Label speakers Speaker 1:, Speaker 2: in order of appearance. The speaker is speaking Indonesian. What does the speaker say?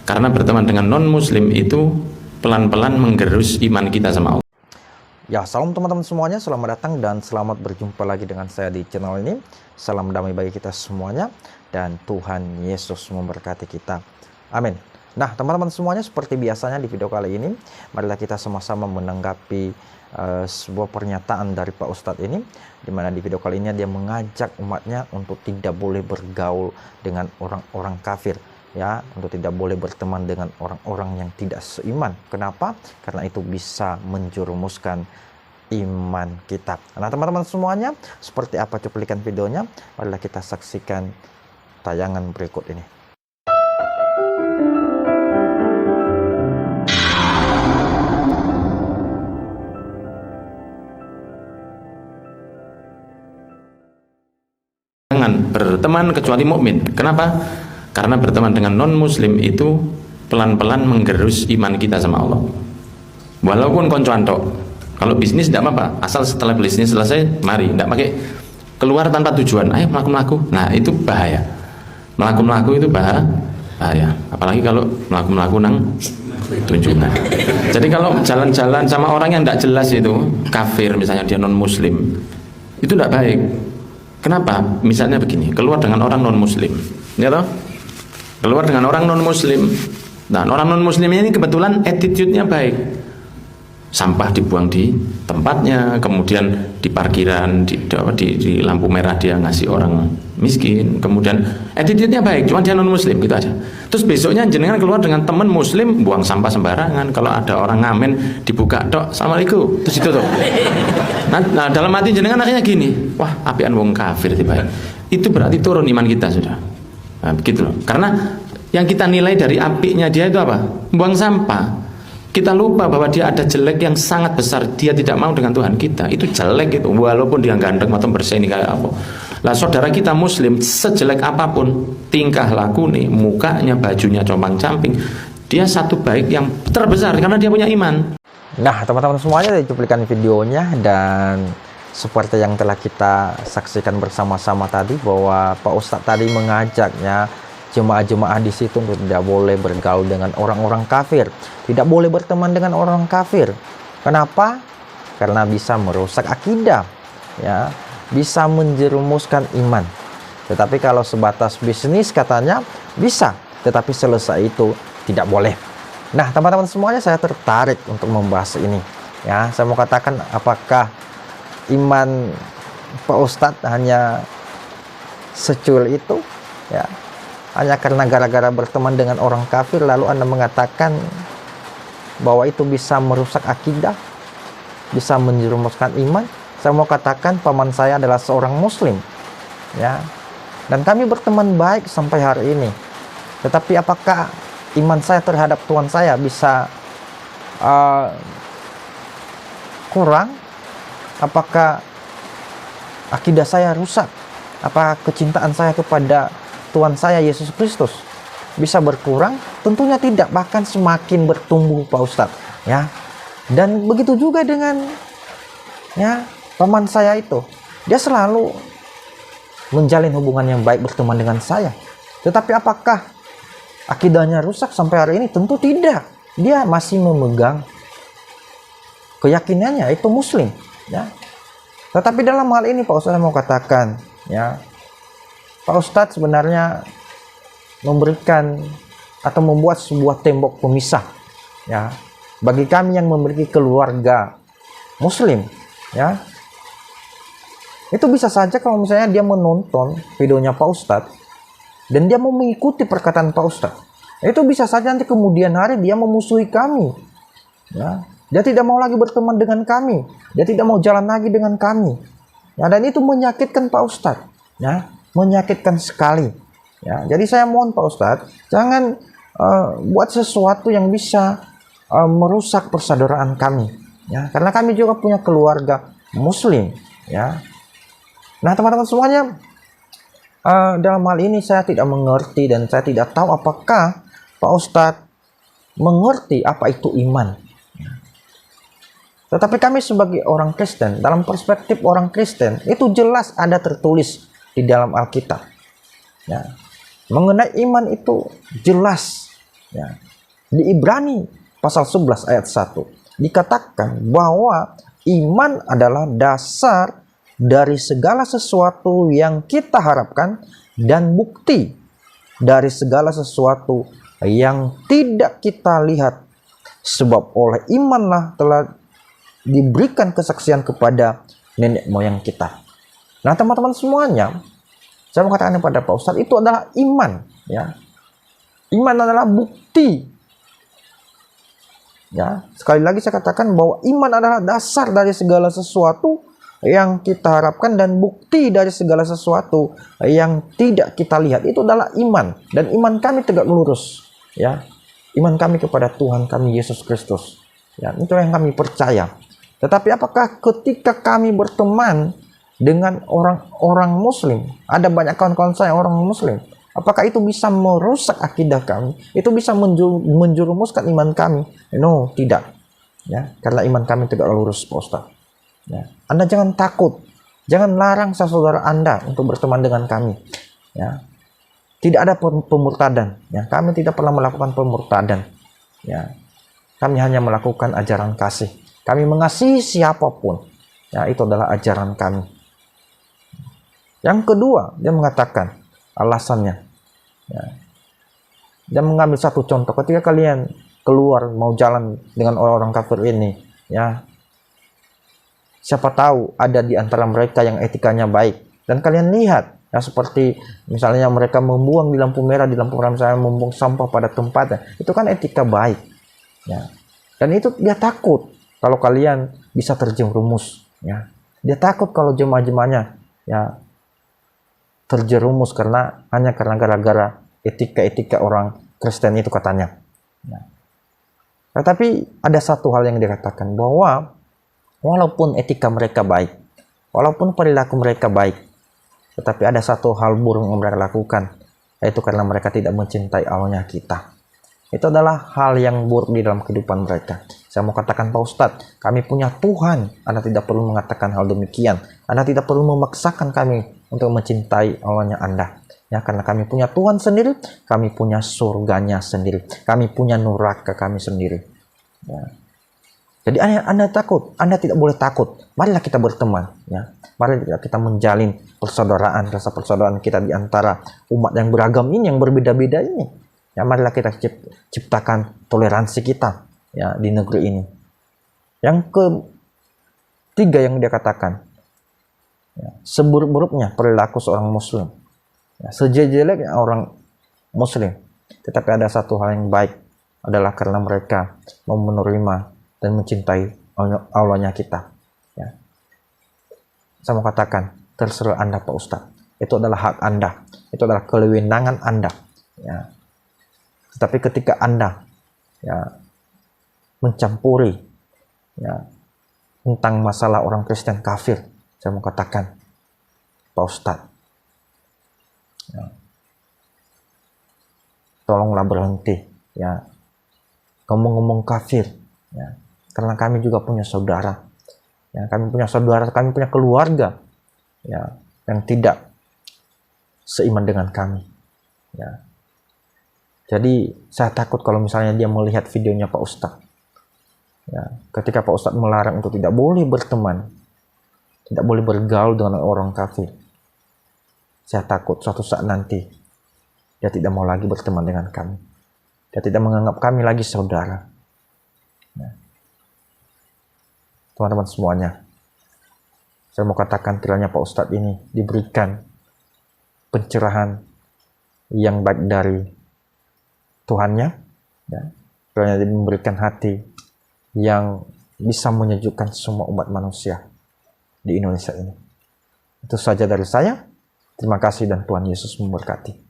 Speaker 1: Karena berteman dengan non-muslim itu pelan-pelan menggerus iman kita sama Allah.
Speaker 2: Ya, salam teman-teman semuanya, selamat datang dan selamat berjumpa lagi dengan saya di channel ini. Salam damai bagi kita semuanya dan Tuhan Yesus memberkati kita. Amin. Nah, teman-teman semuanya, seperti biasanya di video kali ini, marilah kita sama-sama menanggapi sebuah pernyataan dari Pak Ustadz ini, dimana di video kali ini dia mengajak umatnya untuk tidak boleh bergaul dengan orang-orang kafir, ya, untuk tidak boleh berteman dengan orang-orang yang tidak seiman. Kenapa? Karena itu bisa menjerumuskan iman kita. Nah, teman-teman semuanya, seperti apa cuplikan videonya? Marilah kita saksikan tayangan berikut ini.
Speaker 1: Jangan berteman kecuali mukmin. Kenapa? Karena berteman dengan non-muslim itu pelan-pelan menggerus iman kita sama Allah. Walaupun konco antok, kalau bisnis tidak apa-apa, asal setelah bisnis selesai, mari, tidak pakai keluar tanpa tujuan, ayo melaku-melaku. Nah, itu bahaya. Melaku-melaku itu bahaya. Apalagi kalau melaku-melaku nang tunjungan. Jadi kalau jalan-jalan sama orang yang tidak jelas itu, kafir misalnya, dia non-muslim, itu tidak baik. Kenapa? Misalnya begini, keluar dengan orang non-muslim, ya toh? Keluar dengan orang non-muslim. Nah, orang non-muslim ini kebetulan attitude-nya baik. Sampah dibuang di tempatnya, kemudian di parkiran, di lampu merah dia ngasih orang miskin, kemudian attitude-nya baik, cuma dia non-muslim, gitu aja. Terus besoknya jenengan keluar dengan teman muslim, buang sampah sembarangan, kalau ada orang ngamen dibuka, "Dok, assalamualaikum," terus itu tuh. Nah, dalam hati jenengan akhirnya gini, wah, apian wong kafir tiba. Itu berarti turun iman kita sudah. Nah, begitu loh. Karena yang kita nilai dari apinya dia itu apa? Buang sampah. Kita lupa bahwa dia ada jelek yang sangat besar. Dia tidak mau dengan Tuhan kita. Itu jelek itu, walaupun dia ganteng atau bersih ini kayak apa. Lah, saudara kita muslim, sejelek apapun tingkah laku nih, mukanya, bajunya compang-camping, dia satu baik yang terbesar karena dia punya iman.
Speaker 2: Nah, teman-teman semuanya, dari cuplikan videonya dan seperti yang telah kita saksikan bersama-sama tadi, bahwa Pak Ustadz tadi mengajaknya jemaah-jemaah di situ untuk tidak boleh bergaul dengan orang-orang kafir, tidak boleh berteman dengan orang kafir. Kenapa? Karena bisa merusak akidah, ya, bisa menjerumuskan iman. Tetapi kalau sebatas bisnis katanya bisa, tetapi selesai itu tidak boleh. Nah, teman-teman semuanya, saya tertarik untuk membahas ini, ya. Saya mau katakan, apakah iman Pak Ustadz hanya secuil itu, ya, hanya karena gara-gara berteman dengan orang kafir lalu Anda mengatakan bahwa itu bisa merusak akidah, bisa menjerumuskan iman? Saya mau katakan, paman saya adalah seorang muslim, ya, dan kami berteman baik sampai hari ini. Tetapi apakah iman saya terhadap Tuhan saya bisa kurang? Apakah akidah saya rusak? Apa kecintaan saya kepada Tuhan saya Yesus Kristus bisa berkurang? Tentunya tidak, bahkan semakin bertumbuh, Pak Ustadz, ya. Dan begitu juga dengan, ya, paman saya itu, dia selalu menjalin hubungan yang baik, berteman dengan saya. Tetapi apakah akidahnya rusak sampai hari ini? Tentu tidak. Dia masih memegang keyakinannya, itu muslim, ya. Tetapi dalam hal ini Pak Ustadz mau katakan, ya, Pak Ustadz sebenarnya memberikan atau membuat sebuah tembok pemisah, ya, bagi kami yang memiliki keluarga muslim, ya. Itu bisa saja kalau misalnya dia menonton videonya Pak Ustadz dan dia mau mengikuti perkataan Pak Ustadz, itu bisa saja nanti kemudian hari dia memusuhi kami, ya. Dia tidak mau lagi berteman dengan kami, dia tidak mau jalan lagi dengan kami, ya, dan itu menyakitkan Pak Ustadz, ya, menyakitkan sekali, ya. Jadi saya mohon Pak Ustadz, jangan buat sesuatu yang bisa merusak persaudaraan kami, ya, karena kami juga punya keluarga muslim, ya. Nah, teman-teman semuanya, dalam hal ini saya tidak mengerti dan saya tidak tahu apakah Pak Ustadz mengerti apa itu iman. Tetapi kami sebagai orang Kristen, dalam perspektif orang Kristen, itu jelas ada tertulis di dalam Alkitab, ya. Mengenai iman itu jelas, Ya. Di Ibrani pasal 11 ayat 1 dikatakan bahwa iman adalah dasar dari segala sesuatu yang kita harapkan dan bukti dari segala sesuatu yang tidak kita lihat. Sebab oleh imanlah telah diberikan kesaksian kepada nenek moyang kita. Nah teman-teman semuanya, saya mau katakan kepada Pak Ustadz, itu adalah iman. Ya. Iman adalah bukti. Ya, sekali lagi saya katakan bahwa iman adalah dasar dari segala sesuatu yang kita harapkan dan bukti dari segala sesuatu yang tidak kita lihat. Itu adalah iman, dan iman kami tegak lurus. Ya, iman kami kepada Tuhan kami Yesus Kristus. Ya, itu yang kami percaya. Tetapi apakah ketika kami berteman dengan orang-orang Muslim, ada banyak kawan-kawan saya orang Muslim, apakah itu bisa merusak akidah kami? Itu bisa menjerumuskan iman kami? No, tidak. Ya, karena iman kami tidak lurus, Pak Ustaz. Ya, Anda jangan takut, jangan larang saudara Anda untuk berteman dengan kami. Ya, tidak ada pemurtadan. Ya, kami tidak pernah melakukan pemurtadan. Ya, kami hanya melakukan ajaran kasih. Kami mengasihi siapapun. Ya, itu adalah ajaran kami. Yang kedua, dia mengatakan alasannya. Ya. Dia mengambil satu contoh. Ketika kalian keluar mau jalan dengan orang-orang kafir ini, ya, siapa tahu ada di antara mereka yang etikanya baik. Dan kalian lihat, ya, seperti misalnya mereka membuang di lampu merah, di lampu merah misalnya membuang sampah pada tempatnya. Itu kan etika baik. Ya. Dan itu dia takut kalau kalian bisa terjerumus. Ya. Dia takut kalau jemaah-jemaahnya, ya, terjerumus hanya karena gara-gara etika-etika orang Kristen itu katanya. Ya. Tetapi ada satu hal yang dikatakan bahwa walaupun etika mereka baik, walaupun perilaku mereka baik, tetapi ada satu hal buruk yang mereka lakukan, yaitu karena mereka tidak mencintai Allahnya kita. Itu adalah hal yang buruk di dalam kehidupan mereka. Saya mau katakan, Pak Ustadz, kami punya Tuhan. Anda tidak perlu mengatakan hal demikian. Anda tidak perlu memaksakan kami untuk mencintai Allahnya Anda. Ya, karena kami punya Tuhan sendiri, kami punya surganya sendiri, kami punya neraka kami sendiri. Ya. Jadi Anda takut, Anda tidak boleh takut. Marilah kita berteman. Ya. Mari kita menjalin persaudaraan, rasa persaudaraan kita di antara umat yang beragam ini, yang berbeda-beda ini. Ya, marilah kita ciptakan toleransi kita, ya, di negeri ini. Yang ketiga yang dia katakan, ya, seburuk-buruknya perilaku seorang Muslim, ya, sejelek-jeleknya orang Muslim, tetapi ada satu hal yang baik, adalah karena mereka mau menerima dan mencintai Allahnya kita. Ya. Saya mau katakan, terserah Anda Pak Ustadz. Itu adalah hak Anda, itu adalah kewenangan Anda. Ya. Tetapi ketika Anda, ya, mencampuri, ya, tentang masalah orang Kristen kafir, saya mau katakan, Pak Ustadz, ya, tolonglah berhenti, ya, ngomong-ngomong kafir, ya, karena kami juga punya saudara, ya, kami punya saudara, kami punya keluarga, ya, yang tidak seiman dengan kami, ya. Jadi saya takut kalau misalnya dia melihat videonya Pak Ustadz. Ya, ketika Pak Ustadz melarang untuk tidak boleh berteman, tidak boleh bergaul dengan orang kafir. Saya takut suatu saat nanti dia tidak mau lagi berteman dengan kami. Dia tidak menganggap kami lagi saudara. Ya. Teman-teman semuanya, saya mau katakan kiranya Pak Ustadz ini diberikan pencerahan yang baik dari Tuhannya, ya, kiranya dia memberikan hati yang bisa menyejukkan semua umat manusia di Indonesia ini. Itu saja dari saya. Terima kasih dan Tuhan Yesus memberkati.